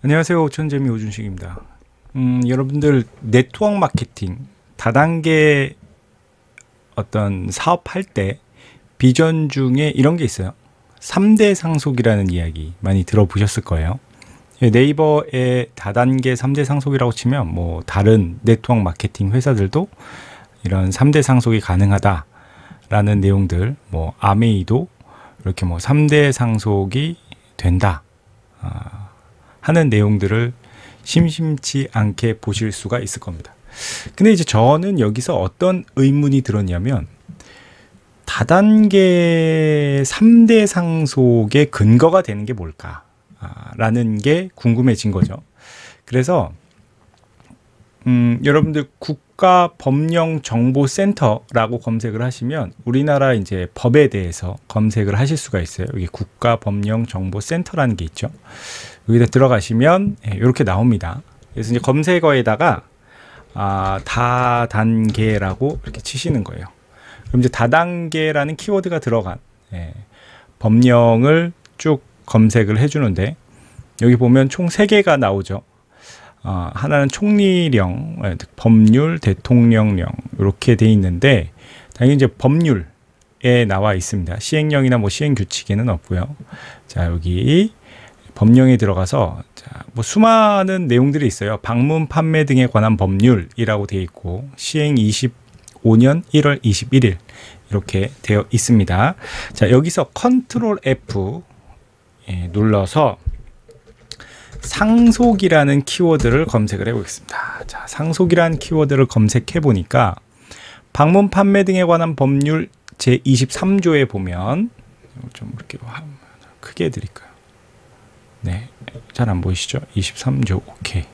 안녕하세요. 오천재미 오준식입니다. 여러분들 네트워크 마케팅 다단계 어떤 사업할 때 비전 중에 이런 게 있어요. 3대 상속이라는 이야기 많이 들어보셨을 거예요. 네이버에 다단계 3대 상속이라고 치면 뭐 다른 네트워크 마케팅 회사들도 이런 3대 상속이 가능하다라는 내용들, 뭐 아메이도 이렇게 뭐 3대 상속이 된다 하는 내용들을 심심치 않게 보실 수가 있을 겁니다. 근데 이제 저는 여기서 어떤 의문이 들었냐면, 다단계 3대 상속의 근거가 되는 게 뭘까? 라는 게 궁금해진 거죠. 그래서 여러분들 국가법령정보센터라고 검색을 하시면 우리나라 이제 법에 대해서 검색을 하실 수가 있어요. 여기 국가법령정보센터라는 게 있죠. 여기다 들어가시면 이렇게 나옵니다. 그래서 이제 검색어에다가 다단계라고 이렇게 치시는 거예요. 그럼 이제 다단계라는 키워드가 들어간 법령을 쭉 검색을 해주는데, 여기 보면 총 3개가 나오죠. 하나는 총리령, 법률, 대통령령 이렇게 돼 있는데, 당연히 이제 법률에 나와 있습니다. 시행령이나 뭐 시행규칙에는 없고요. 자, 여기 법령에 들어가서 뭐 수많은 내용들이 있어요. 방문 판매 등에 관한 법률이라고 되어 있고, 시행 25년 1월 21일 이렇게 되어 있습니다. 자, 여기서 컨트롤 F 눌러서 상속이라는 키워드를 검색을 해보겠습니다. 자, 상속이라는 키워드를 검색해 보니까 방문 판매 등에 관한 법률 제23조에 보면, 좀 이렇게 크게 해드릴까요? 네, 잘 안 보이시죠? 23조, 오케이.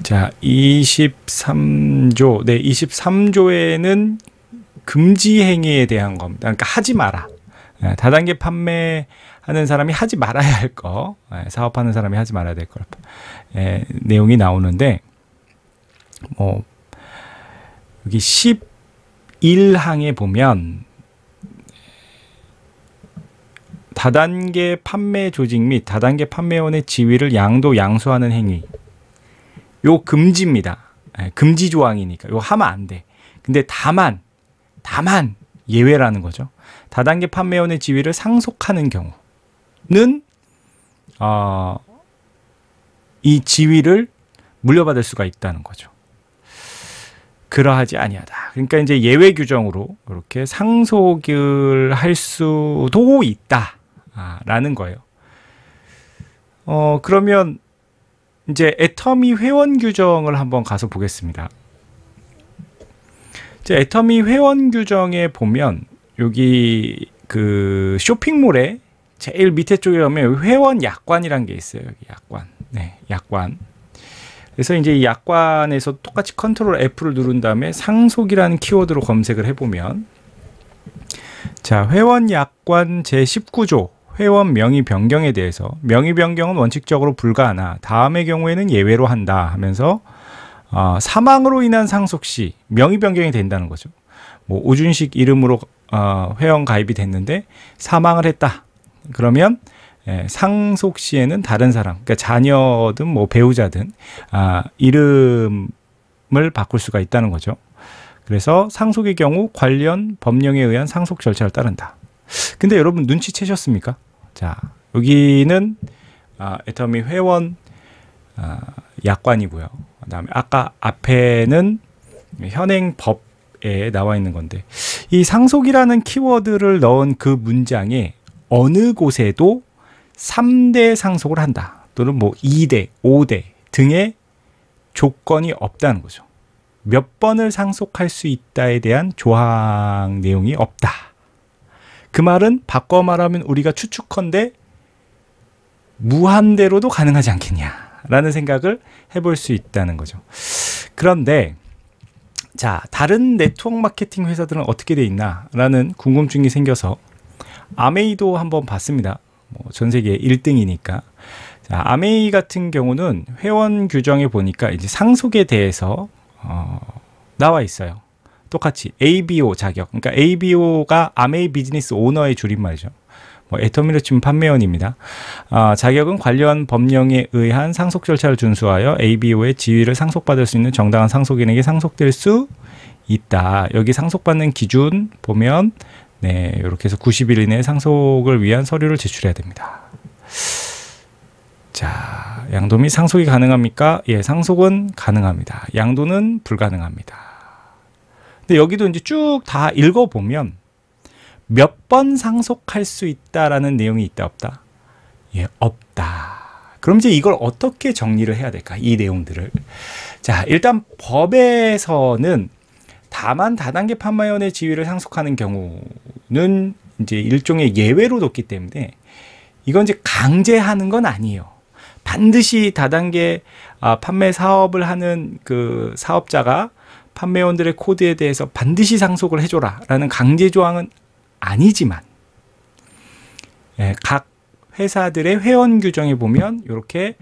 자, 23조, 네, 23조에는 금지 행위에 대한 겁니다. 그러니까 하지 마라. 다단계 판매하는 사람이 하지 말아야 할 거, 사업하는 사람이 하지 말아야 될 거, 내용이 나오는데, 뭐 여기 11항에 보면 다단계 판매 조직 및 다단계 판매원의 지위를 양도양수하는 행위, 요 금지입니다. 금지 조항이니까 요 하면 안 돼. 근데 다만 예외라는 거죠. 다단계 판매원의 지위를 상속하는 경우는 이 지위를 물려받을 수가 있다는 거죠. 그러하지 아니하다. 그러니까 이제 예외 규정으로 이렇게 상속을 할 수도 있다라는 거예요. 그러면 이제 애터미 회원 규정을 한번 가서 보겠습니다. 이제 애터미 회원 규정에 보면 여기 그 쇼핑몰에 제일 밑에 쪽에 가면 회원 약관이라는 게 있어요. 여기 약관. 네, 약관. 그래서 이제 이 약관에서 똑같이 컨트롤 F를 누른 다음에 상속이라는 키워드로 검색을 해보면, 자, 회원 약관 제19조 회원 명의 변경에 대해서, 명의 변경은 원칙적으로 불가하나 다음의 경우에는 예외로 한다 하면서 사망으로 인한 상속 시 명의 변경이 된다는 거죠. 뭐 오준식 이름으로 회원 가입이 됐는데 사망을 했다. 그러면 상속 시에는 다른 사람, 그러니까 자녀든 뭐 배우자든 이름을 바꿀 수가 있다는 거죠. 그래서 상속의 경우 관련 법령에 의한 상속 절차를 따른다. 근데 여러분 눈치채셨습니까? 자, 여기는 애터미 회원 약관이고요. 그다음에 아까 앞에는 현행 법에 나와 있는 건데, 이 상속이라는 키워드를 넣은 그 문장에 어느 곳에도 3대 상속을 한다, 또는 뭐 2대, 5대 등의 조건이 없다는 거죠. 몇 번을 상속할 수 있다에 대한 조항 내용이 없다. 그 말은 바꿔 말하면 우리가 추측컨대 무한대로도 가능하지 않겠냐라는 생각을 해볼 수 있다는 거죠. 그런데 자, 다른 네트워크 마케팅 회사들은 어떻게 돼 있나라는 궁금증이 생겨서 아메이도 한번 봤습니다. 전 세계 1등이니까. 자, 아메이 같은 경우는 회원 규정에 보니까 이제 상속에 대해서 나와 있어요. 똑같이 ABO 자격, 그러니까 ABO가 아메이 비즈니스 오너의 줄임말이죠. 애터미로 치면 판매원입니다. 자격은 관련 법령에 의한 상속 절차를 준수하여 ABO의 지위를 상속받을 수 있는 정당한 상속인에게 상속될 수 있다. 여기 상속받는 기준 보면 네, 이렇게 해서 90일 이내에 상속을 위한 서류를 제출해야 됩니다. 자, 양도 및 상속이 가능합니까? 예, 상속은 가능합니다. 양도는 불가능합니다. 근데 여기도 이제 쭉 다 읽어보면 몇 번 상속할 수 있다라는 내용이 있다 없다? 예, 없다. 그럼 이제 이걸 어떻게 정리를 해야 될까? 이 내용들을. 자, 일단 법에서는 다만 다단계 판매원의 지위를 상속하는 경우는 이제 일종의 예외로 뒀기 때문에 이건 이제 강제하는 건 아니에요. 반드시 다단계 판매 사업을 하는 그 사업자가 판매원들의 코드에 대해서 반드시 상속을 해줘라 라는 강제 조항은 아니지만 각 회사들의 회원 규정에 보면 이렇게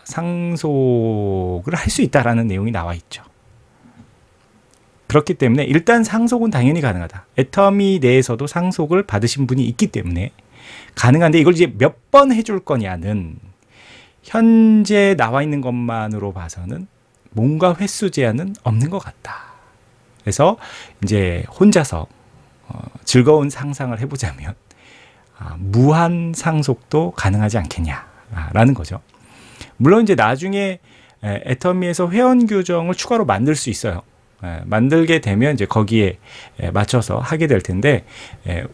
상속을 할 수 있다라는 내용이 나와 있죠. 그렇기 때문에 일단 상속은 당연히 가능하다. 애터미 내에서도 상속을 받으신 분이 있기 때문에 가능한데 이걸 이제 몇 번 해줄 거냐는 현재 나와 있는 것만으로 봐서는 뭔가 횟수 제한은 없는 것 같다. 그래서 이제 혼자서 즐거운 상상을 해보자면 무한 상속도 가능하지 않겠냐라는 거죠. 물론 이제 나중에 애터미에서 회원 규정을 추가로 만들 수 있어요. 만들게 되면 이제 거기에 맞춰서 하게 될 텐데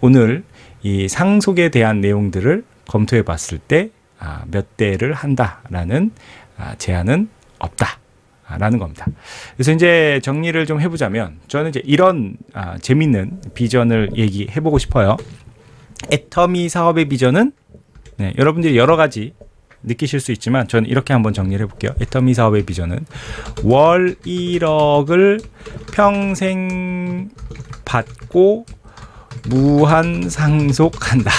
오늘 이 상속에 대한 내용들을 검토해 봤을 때 몇 대를 한다라는 제한은 없다라는 겁니다. 그래서 이제 정리를 좀 해보자면 저는 이제 이런 재밌는 비전을 얘기해 보고 싶어요. 애터미 사업의 비전은 여러분들이 여러 가지 느끼실 수 있지만 저는 이렇게 한번 정리를 해볼게요. 애터미 사업의 비전은 월 1억을 평생 받고 무한 상속한다.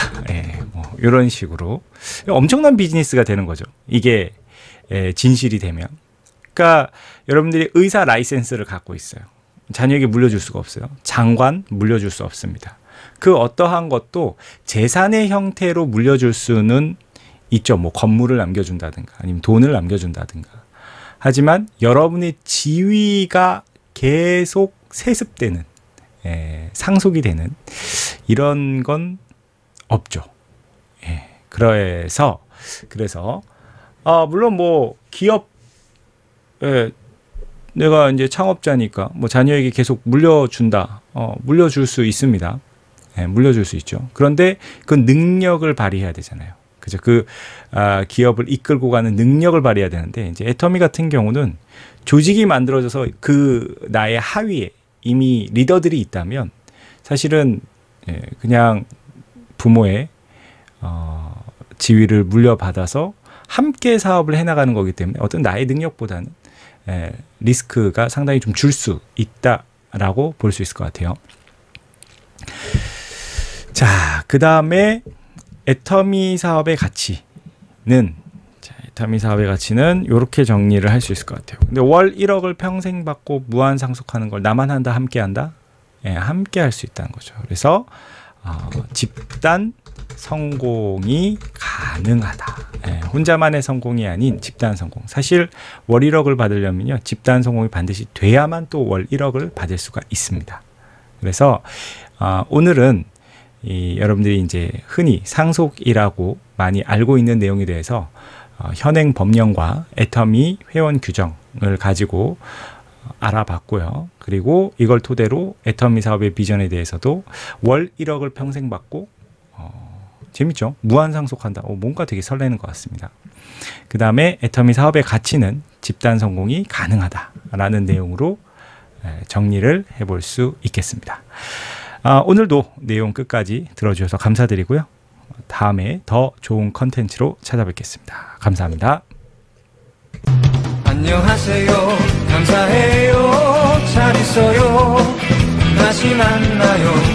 뭐 이런 식으로 엄청난 비즈니스가 되는 거죠. 이게 진실이 되면. 그러니까 여러분들이 의사 라이센스를 갖고 있어요. 자녀에게 물려줄 수가 없어요. 장관 물려줄 수 없습니다. 그 어떠한 것도 재산의 형태로 물려줄 수는 있죠. 뭐 건물을 남겨준다든가 아니면 돈을 남겨준다든가. 하지만 여러분의 지위가 계속 세습되는 상속이 되는 이런 건 없죠. 그래서 물론 뭐 기업 내가 이제 창업자니까 뭐 자녀에게 계속 물려준다. 물려줄 수 있습니다. 물려줄 수 있죠. 그런데 그 능력을 발휘해야 되잖아요. 그죠? 그 기업을 이끌고 가는 능력을 발휘해야 되는데 이제 애터미 같은 경우는 조직이 만들어져서 그 나의 하위에 이미 리더들이 있다면 사실은 그냥 부모의 지위를 물려받아서 함께 사업을 해나가는 거기 때문에 어떤 나의 능력보다는 리스크가 상당히 좀 줄 수 있다라고 볼 수 있을 것 같아요. 자, 그 다음에 애터미 사업의 가치는 이렇게 정리를 할 수 있을 것 같아요. 근데 월 1억을 평생 받고 무한 상속하는 걸 나만 한다, 함께 한다? 함께 할 수 있다는 거죠. 그래서 집단 성공이 가능하다. 혼자만의 성공이 아닌 집단 성공. 사실 월 1억을 받으려면요, 집단 성공이 반드시 돼야만 또 월 1억을 받을 수가 있습니다. 그래서 오늘은 여러분들이 이제 흔히 상속이라고 많이 알고 있는 내용에 대해서 현행 법령과 애터미 회원 규정을 가지고 알아봤고요. 그리고 이걸 토대로 애터미 사업의 비전에 대해서도 월 1억을 평생 받고 재밌죠? 무한 상속한다. 뭔가 되게 설레는 것 같습니다. 그 다음에 애터미 사업의 가치는 집단 성공이 가능하다라는 내용으로 정리를 해볼 수 있겠습니다. 오늘도 내용 끝까지 들어주셔서 감사드리고요. 다음에 더 좋은 컨텐츠로 찾아뵙겠습니다. 감사합니다. 안녕하세요. 감사해요. 잘 있어요. 다시 만나요.